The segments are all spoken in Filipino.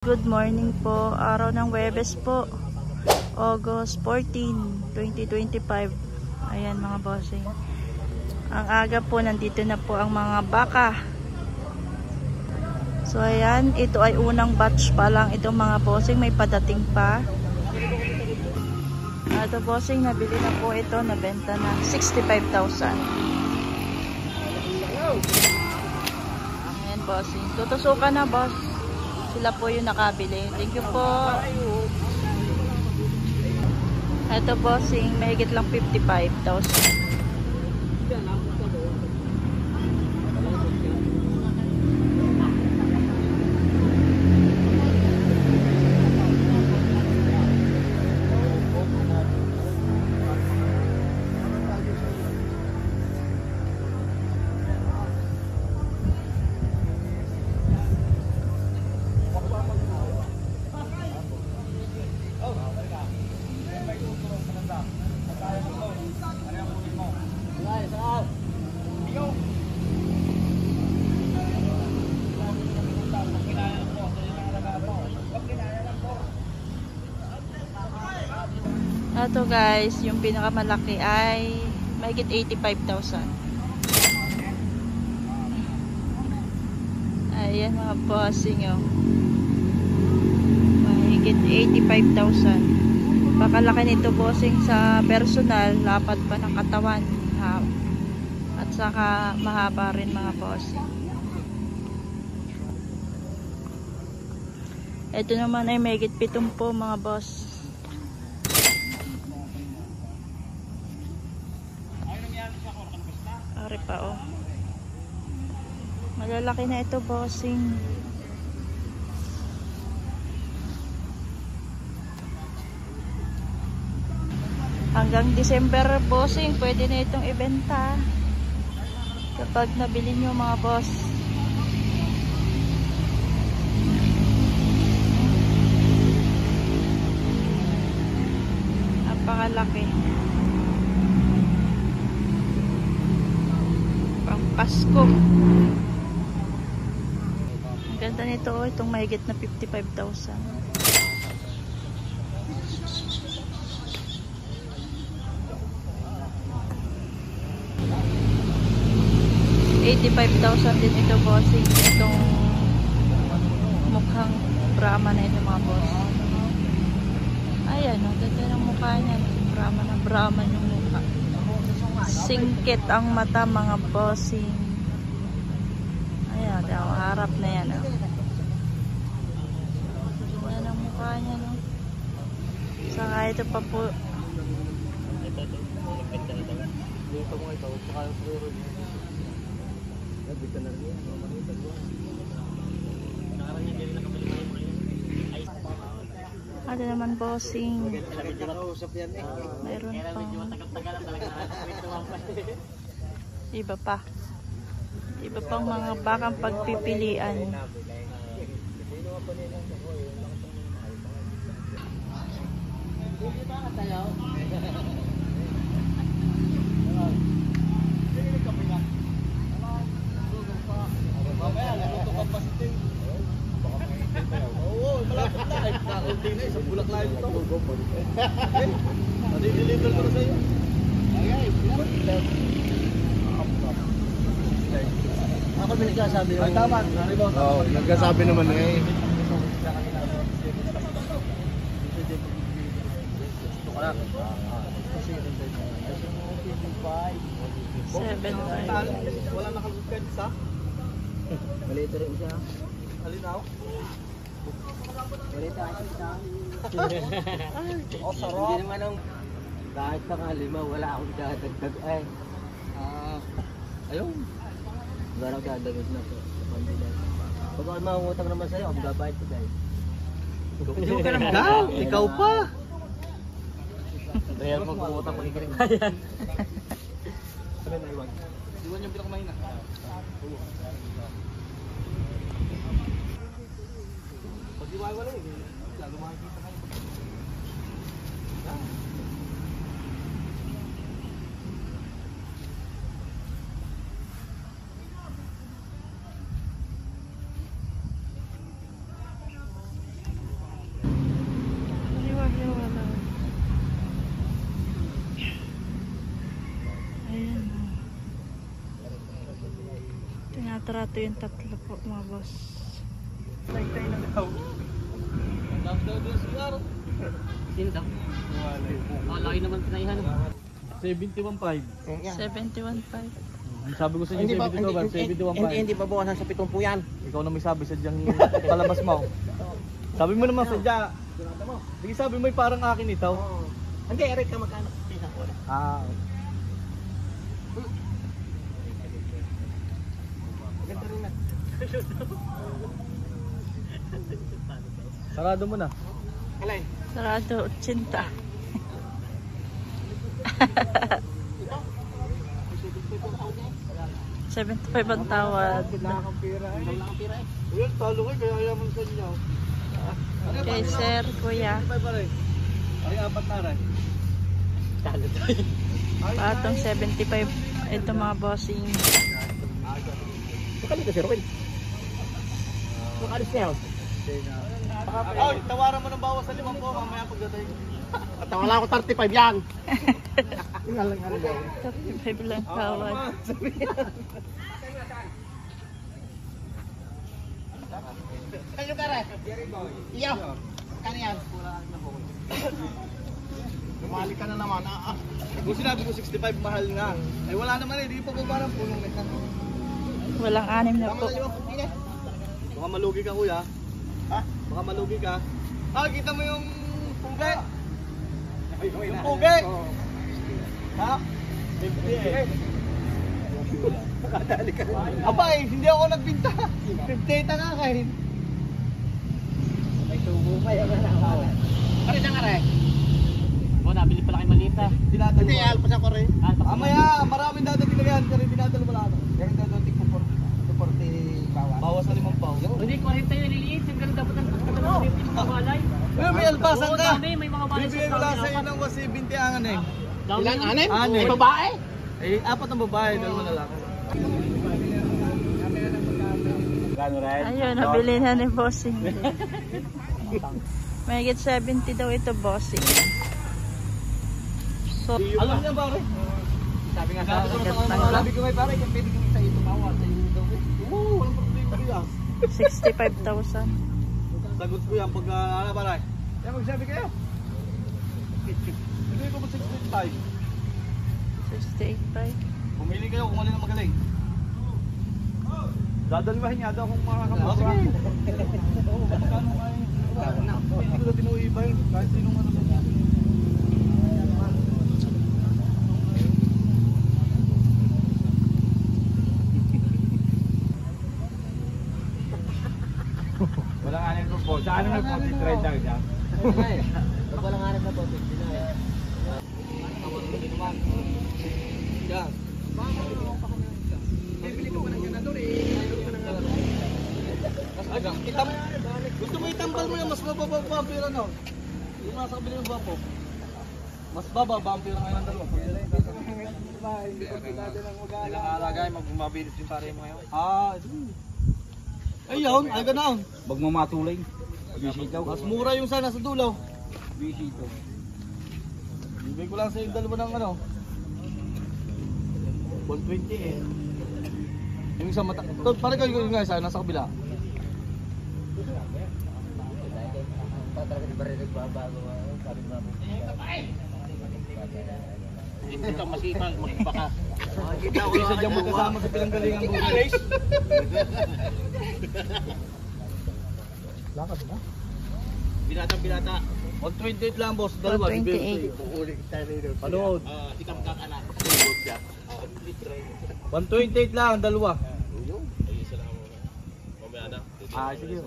Good morning po. Araw ng Huwebes po. August 14, 2025. Ayan mga bossing. Ang aga po, nandito na po ang mga baka. So ayan, ito ay unang batch pa lang itong mga bossing. May padating pa. Ito bossing, nabili na po ito. Nabenta na 65,000. Ayan bossing. Tutusukan na boss. Sila po yung nakabili. Thank you po. Ito bossing, mahigit lang 55,000. Ito guys, yung pinakamalaki ay mahigit 85,000. Ayan mga bossing oh. Mahigit 85,000. Pakalaki nito bossing sa personal, lapad pa ng katawan. At saka mahaba rin mga bossing. Ito naman ay mahigit 70 mga boss. Ari pa oh. Malalaki na ito bossing. Hanggang December bossing, pwede na itong ibenta. Kapag nabili nyo mga boss. Napakalaki. Pasko. Ang ganda nito oh, itong mahigit na 55,000. 85,000 din ito bossing. Itong mukhang Brahma na ito mga boss. Ayan oh, ganda ng mukha niya. Brahma yung mukha. Singkit ang mata mga bossing. Ayan, ang harap na yan oh. Yan ang mukha niya no. Saka ito pa po. Ada naman bossing. Mayroon pa. Iba pang mga bakang pagpipilian. Ako may nagsasabi yung... Oo, nagsasabi naman eh. Ito ka lang. 7. Wala nakalugkad sa? Malito rin siya. Alinaw? Malito rin siya. Oh, sarap. Hindi naman ang... Kahit pa nga 5, wala akong dadagdag ay. Ayun. Wala akong dadagdag na po. Pag ako mangungutang naman sa'yo, ako magbabayad ko dahil. Hindi ka naman daw. Ikaw pa. Real mo kungutang pagkikiring bayan. Sabi na iwan. Iwan yung pinakakumahin na. Pag iwan eh. Lalo makikita kayo. kontrato yung tatlo po mga boss. Tay na daw. Sino daw? Laki naman pinaihan. 71.5. 71.5. Sabi ko sa inyo, 72.5. Hindi pa bawasan sa 70 yan. Ikaw na may sabi sadyang palabas mo. Sabi mo naman sadya. Sige sabi mo parang akin ito. Hindi, Eric ka magkano? Ah. Ganda rin na. Sarado mo na. Alay. Sarado 80. $75 ang tawad. Wala kang pira eh. Uy, talo kayo kaya yaman sa inyo. Kay sir, kuya. Ay, apat na rin. Talo tayo. Patong 75. Ito mga bossing. Baka dito si Robin. Makalis na yun. Ay, tawaran mo ng bawas sa 5 po mamaya pagdating. At wala ako 35 yan. Tingnan lang ano daw. 35 lang tawad. Kanyo ka rin? Iyo. Kano yan? Lumali ka na naman. Kung sinabi ko 65 mahal nga. Ay wala naman eh, di pa ba parang punong na. Walang anim na Tama po. na yung hindi. Baka malugi ka kuya. Ha? Baka malugi ka. Ah, kita mo yung pugi. Yung pugi. Ha? 58. Nakadali ka rin. Aba eh, hindi ako nagbinta. 58 na nga kayo. May tubo pa yung ano. Ano na nga rin? Oo, nabili pala kay Malita. Dinadalo Hindi, mo. alpas ako rin. Amaya, maraming dadating na yan. Pero dinadalo mo lang. Yan daw doon tigpo 40 bawas. Bawas sa 5 pao. Hindi, 40 yung nililiit. Yung ganun dapat ang pagkakalaman yung mga walay. May albasan Oo, ka. dami. May mga walay Bibigay ko lang sa iyo ng 70 angan eh. Ilan? Anim? Anim. May babae? Eh, 4 na babae, 2 na lalaki. Ayun, nabili na ni bossing. Mahigit 70 daw ito bossing. So, Alam niya pare? Sabi nga Sabi ko sa kanila, sabi ko may pare, kung pwede kong isa ito bawal sa iyo daw. Oo, walang problema ko yan. 65,000. Sagot ko yan pag ano pare. Kaya magsabi kayo. Bigay ko mo 65. 68,500. Pumili kayo kung alin ang magaling. Dadalwahin niya daw kung makakabasa. Sige. Magkano kayo? Hindi ko na tinuibay. Kahit sinong ano sa niya. Walang anin ko po. Sa ano na po si Trend lang dyan? Pag walang harap na po, hindi na eh. Yan. Bibili ko pa ng ganador eh. Gusto mo itambal mo yan, mas mababa pa ang pera no? Yung nasa kabili ng bapo. Mas baba ba ang pera ngayon ng dalawa? Ilang alagay, magbumabilis yung pare mo ngayon. Ah, ayun, ay ganoon. Wag mo matulay. Bisitaw. Mas mura yung sana sa dulo. Bisitaw. Bibigay ko lang sa yung dalawa ng ano. 120 eh. Yung isang mata. Ito, pare kayo yung nga isa, nasa kabila. Talaga di ba rin nagbabago? Sabi mo po. Ito masipag, magbaka. Isa dyan magkasama sa pinanggalingan buhay. Lakad na? Binata. 128 lang boss, dalawa. 128. Uulit tayo rin. Panood. Ikam kakanak. 128 lang, dalawa. Ah, sige.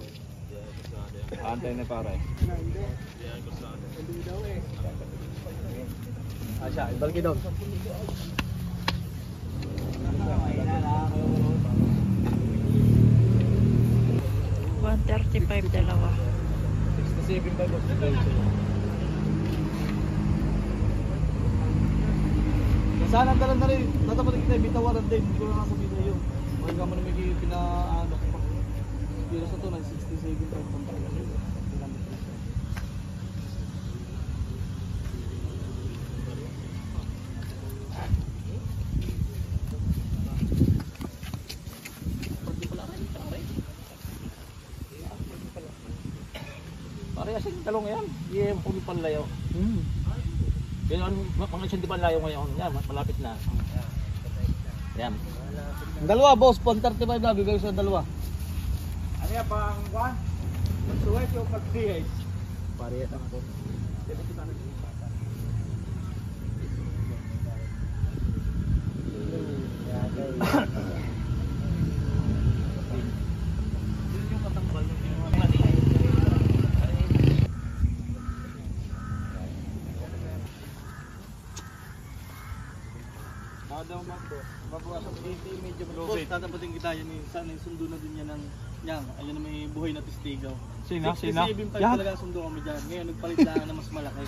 Antay na pare. Ah, siya, ibalki doon. $135 dalawa. 67 ba boss? Saan ang dalan na rin? Tatapat kita, bitawaran din. Hindi ko na nasa video yun. Huwag ka mo na may pina-ano ko pa. Pero sa to, 67 pa yung Parehas yung talong yan. Yung puli panlayo. Yan mga isang di panlayo ngayon. Yan, malapit na. Yan. Ang dalawa, boss. 135 na. Bigay sa dalawa. Ano yan pang kuhan? Magsuwet yung pag-PH. Parehas ang po. Babawas ang 80 medyo boss, tatapatin kita yan sana yung sundo na din yan ng yan, ayun na may buhay na testigaw. Sina? 67.5 talaga sundo kami dyan. Ngayon nagpalit lang na mas malaki.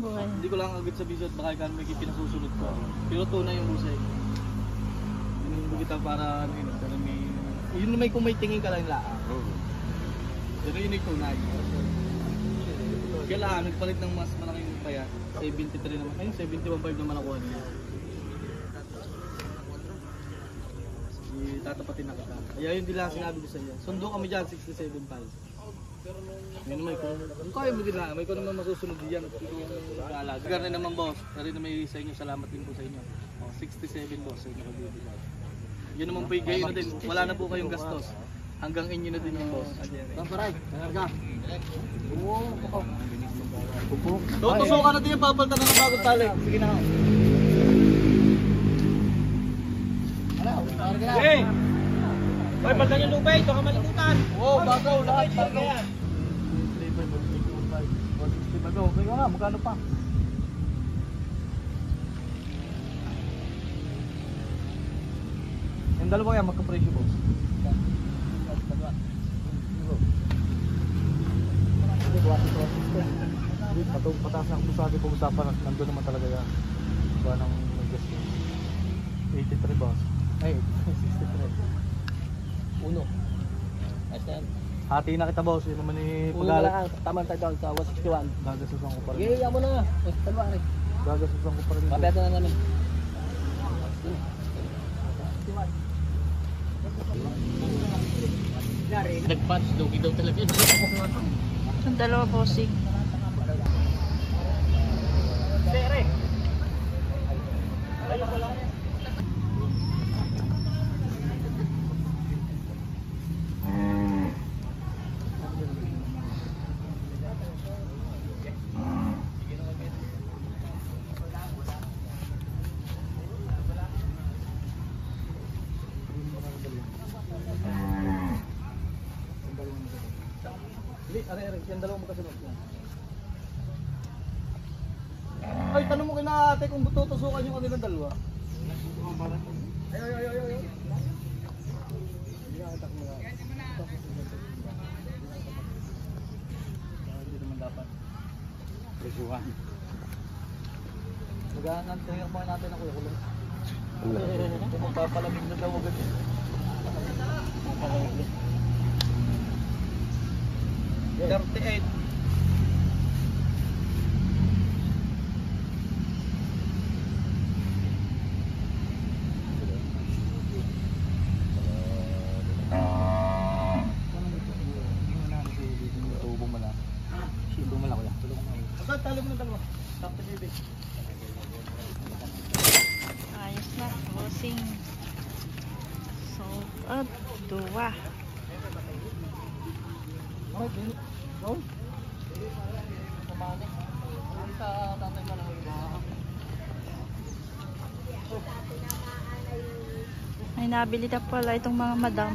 Buhay. Hindi ko lang agad sa video at baka kami may pinasusunod ko. Pero tunay yung busay. Yun kita para ano yun, para may yun na may kung may tingin ka lang laan. Pero yun yung tunay. Kailangan nagpalit ng mas malaking payat. 73 naman. Ayun 71.5 naman ako niya. Tatapatin na kita. Kaya yun din lang sinabi ko sa iyo. Sundo kami dyan, 67.5. Yun naman, kung kaya mo din lang, may kung naman masusunod diyan at ito yung mag-aalaga. Gano'n naman boss, pero na may sa inyo, salamat din po sa inyo. 67 boss, sa inyo kabibigay. Yun naman po yung gayon na din, wala na po kayong gastos. Hanggang inyo na din yung boss. Pamparay, karga. Tutusukan natin yung papalta na ng bagong tali. Sige na. Hey! Ay, paldan yung lupa ito, kamalimutan! Oo, bagaw, lahat bagaw yan! 165 bagaw, okay nga, magkano pa? Yung dalawa yan, magka-presyo boss. Pataas na kung sabi pag-usapan, nandun naman talaga yan. Ba ng guest 83 boss. Ay, 63. Uno. Ayos na yan. Hati na kita boss, yun naman yung pag-alat. Tama tayo doon sa 161. Gagasusan ko pa rin. Gaya mo na. Talwa rin. Gagasusan ko pa rin. Mabeta na namin. Nag-punch, lugi daw talaga yun. Ang dalawa bossing. Sere! Yan dalawang magkasunod yan. Ay, tanong mo kina ate kung tutusukan yung kanilang dalawa. Ay. Hindi naman dapat. Presuhan. Mag-aangan, tingnan mo natin ang kulong. Kung magpapalamig na daw agad yun. Magpapalamig. 38. Ayos na, bossing. Sold up, dua. May nabili na pala itong mga madam.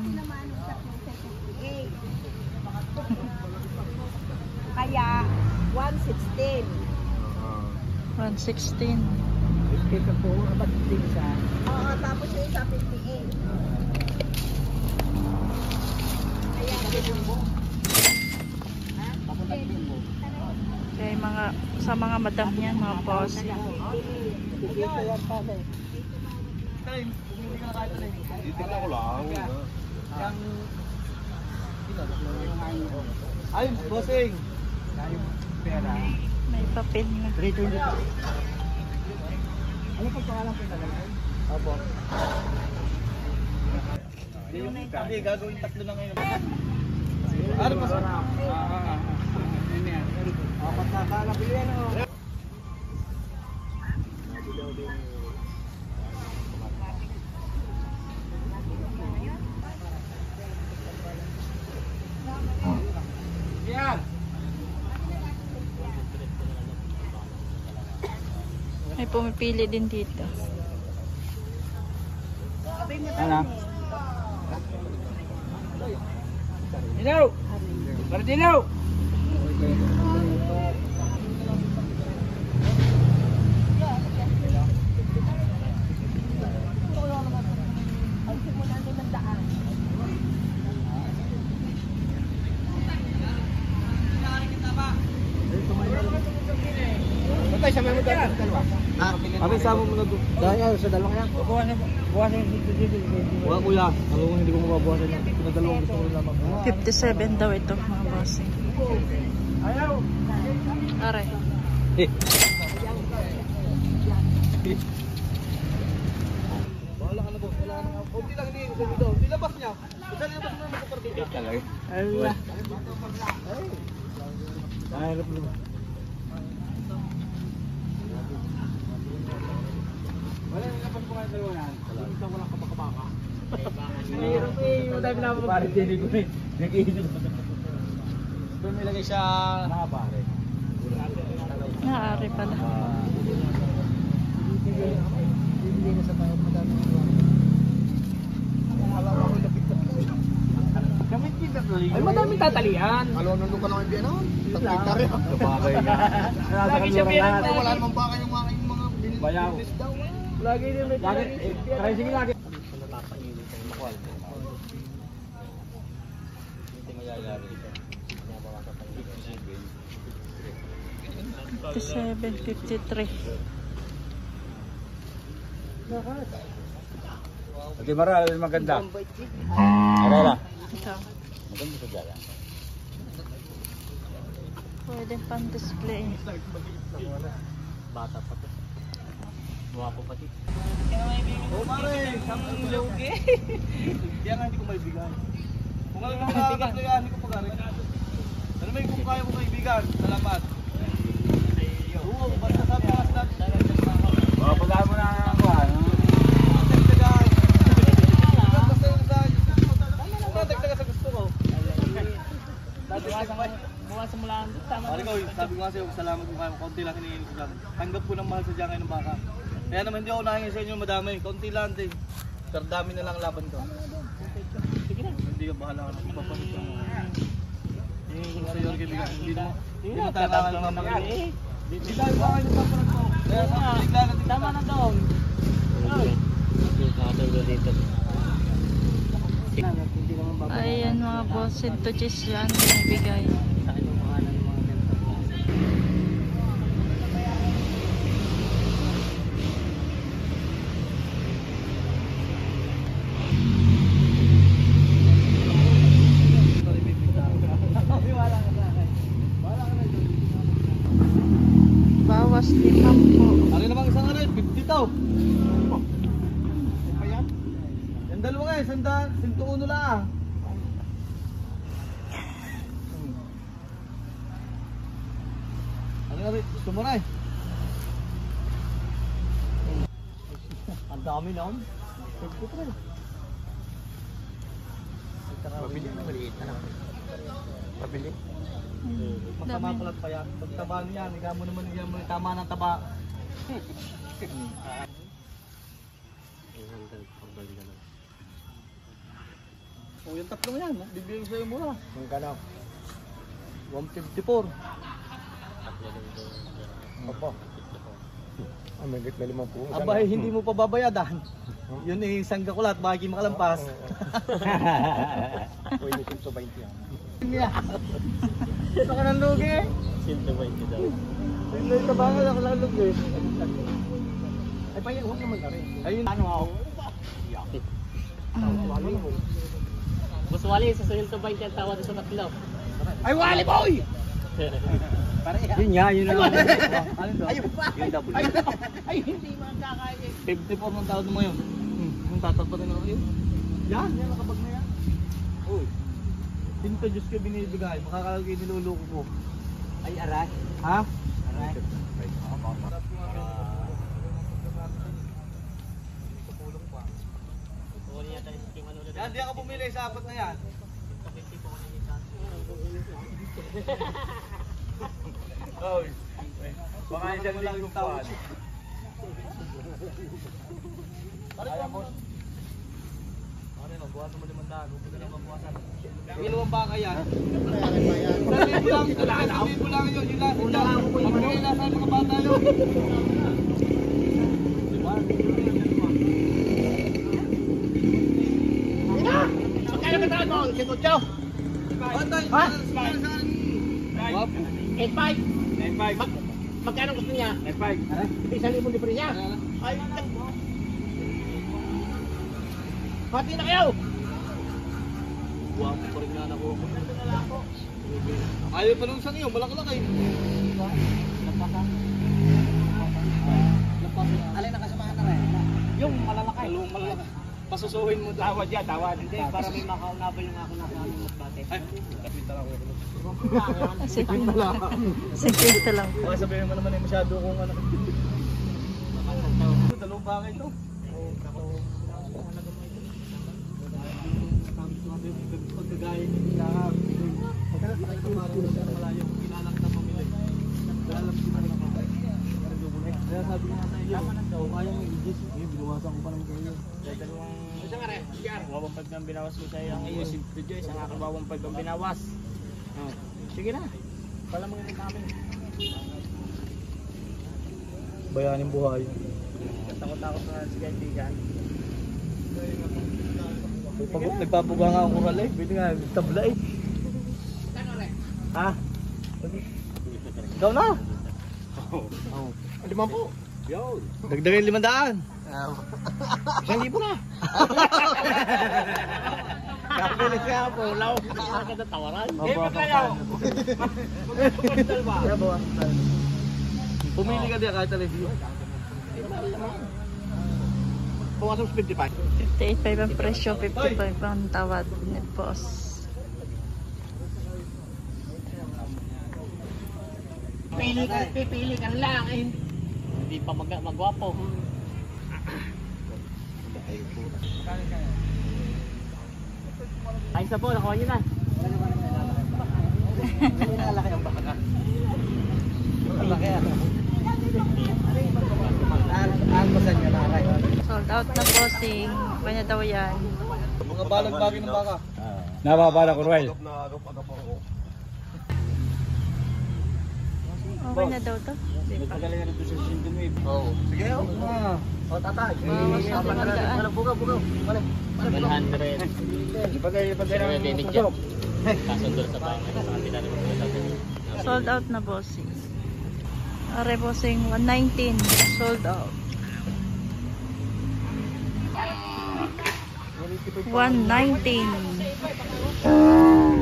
Kaya 116. 116. Kaya po, abat din sa... Oo, tapos yung isa 58. Kaya Kaya mga, sa mga madam yan, mga boss. Ay, bossing. May papel na. 320. Ano pag pangalan ko talaga? Opo. Hindi, gagawin tatlo na ngayon. Ano pa sa? May pumipili din dito. Ano? Dinaw! Para dinaw! Patay, sama mo dyan. Kami sama mo na doon. Dahil sa dalawang yan. Buwasan dito. Wala kuya, dalawang hindi ko mababawasan yan. Pinadalawang gusto ko lamang. 57 daw ito mga bossing. Ayaw! Aray. Bahala ka na doon. Wala na nga. Kunti lang hindi sa video. Nilabas niya. Saan nilabas mo naman sa partida? Allah. Dahil po. Wala nang kapag po kayo dalawa yan. Ito ko lang kabaka-baka. Mahirap eh. Madami na ako. Pare, hindi ko eh. Nag-iisip ko. Doon nilagay siya. Nakapare. Naari pala. Hindi na sa tayo madami. Ay, madaming tatalian. Alon nung ka naman biyan ako. Tatlita rin. Bagay nga. Lagi siya pinag- Wala namang baka yung aking mga Bayaw. binis daw. Lagi din may try sige lagi. $57.53. Okay, Maral, maganda. Arala. Ito. Maganda sa dala. Pwede pang display. Bata pa to. Guwapo pati. Oo pare, samang lugi. Kaya nga hindi ko maibigay. Kung ano lang nakakagayahin ko pag-arik. Ano may kung kaya ko kaibigan, salamat. Oo, basta sabi ka sa Pagkaan mo na ako, ano? Dagdagan sa gusto ko. Buwasan mo lang. Tama Pare ko, sabi ko nga sa'yo, salamat ko kayo. Kaunti lang hinihingi ko lang. Tanggap ko ng mahal sa diyangay ng baka. Kaya naman hindi ako nahingin sa inyo madami. Kaunti lang din. Pero dami na lang laban ko. Sige na. Hindi ka bahala ka. Papalit ka. Hinihingi ko sa iyo, kaibigan. Hindi mo Tatawag talaga naman naman kami. Hindi tayo baka yung papalit ko. Kaya sa bigla na din. Tama na doon. Ayan mga boss, ito cheese yan. Binibigay. Bawas 5 po. Ano namang isang ano yun? 50 tao. Yung dalawa nga eh, 101 lang. Ano nga rin? Gusto mo na eh. Ang dami na. Pabili na maliit na lang. Pabili. Masama pala pa yan. Pag taba niya, higa mo naman niya mo tama ng taba. O yung tatlo yan, bibigyan ko sa'yo mura. Ang ganaw. 154. Opo. May 5 po. Abay, hindi mo pa babayadan. Yun eh, isang gakulat, baka hindi makalampas. Pwede 120 yan. Ito ka ng lugi. 120 daw. Hindi ka ba nga ako ng lugi? Ay, pa yan, huwag naman ka rin. Ayun. Ano ako? Boss Wally, sa Sahil Tabay yan tawa doon sa tatlo. Ay, wali boy! Yun nga, yun lang. Ano to? Ayun pa. Yung double. Ay, hindi man kakain. 54 ng taon mo yun. Yung tatatpatin ako yun. Yan, yan nakabag na yan. Uy. Pinto Diyos ko binibigay, makakalagay niluluko ko. Ay, aray. Ha? Aray. Yan, di ako bumili sa apat na yan. Oh, baka isang linggo pa. Ayaw mo. Ano yun, buwasan mo 500. Huwag ka na mabuwasan. Dalawang baka yan. Sabi ko lang yun. Yun lang. Pagkakay nasa mga bata yun. Magkano ka taon mo? Sinutyo? Ha? 8.5. Magkano gusto niya? 1,000 diferensya. Ay, pati na kayo! Guwapo pa rin nga ako. Ayaw pa nung isang iyo, malaki-laki. Alin na kasamahan na rin? Yung malalaki. Yung malalaki. Pasusuhin mo daw. Tawad yan, tawad. Hindi, para may makaunaba yung ako nasa aming magbate. Ay, kapita lang ako. Secret lang. Baka sabihin mo naman ay masyado kung ano. Dalawang bakay ito. Pagkagaya nila malayong kilalang na pamilya. Kaya sabi nga tayo, kaya mo i-gis. Binuwasan ko pa naman kayo. Dalawang... Isang are, sigar. 1,500 ang binawas ko sa'yo. Ang iyo, simple Joyce. Ang aking 1,500 ang binawas. Oh. Sige na. Pala mga namin. Bayanin buhay. Takot-takot na si kaibigan. Nagpapuga nga ako kural eh. Pwede nga, tabla eh. Ha? Ikaw na. Oh. 50. Yo. Dagdagan 500. 1,000 na. Kapilis nga po. Law. Nakakada tawaran. Pumili ka diya kahit television. Pumasok sa 55. 58.5 ang presyo, 55 ang tawad. Net boss. Pipili ka lang. Hindi pa magwapo. Ayos na po, nakuha nyo na. Malaki ang baka. Malaki ako. Alpasan niya na aray. Sold out na bossing. Kanya daw yan. Mga balag-bagay ng baka. Nababala ko, Ruel. Okay na daw to. Magaling na rin sa Sindumib. Oo. Sige, o tatay. Mas matandaan. Walang bugaw. Balik. 100. Ipagay din niya. Kasundol sa bahay. Sa kanila rin mo. Sold out na bossing. Are bossing 119. Sold out. 119.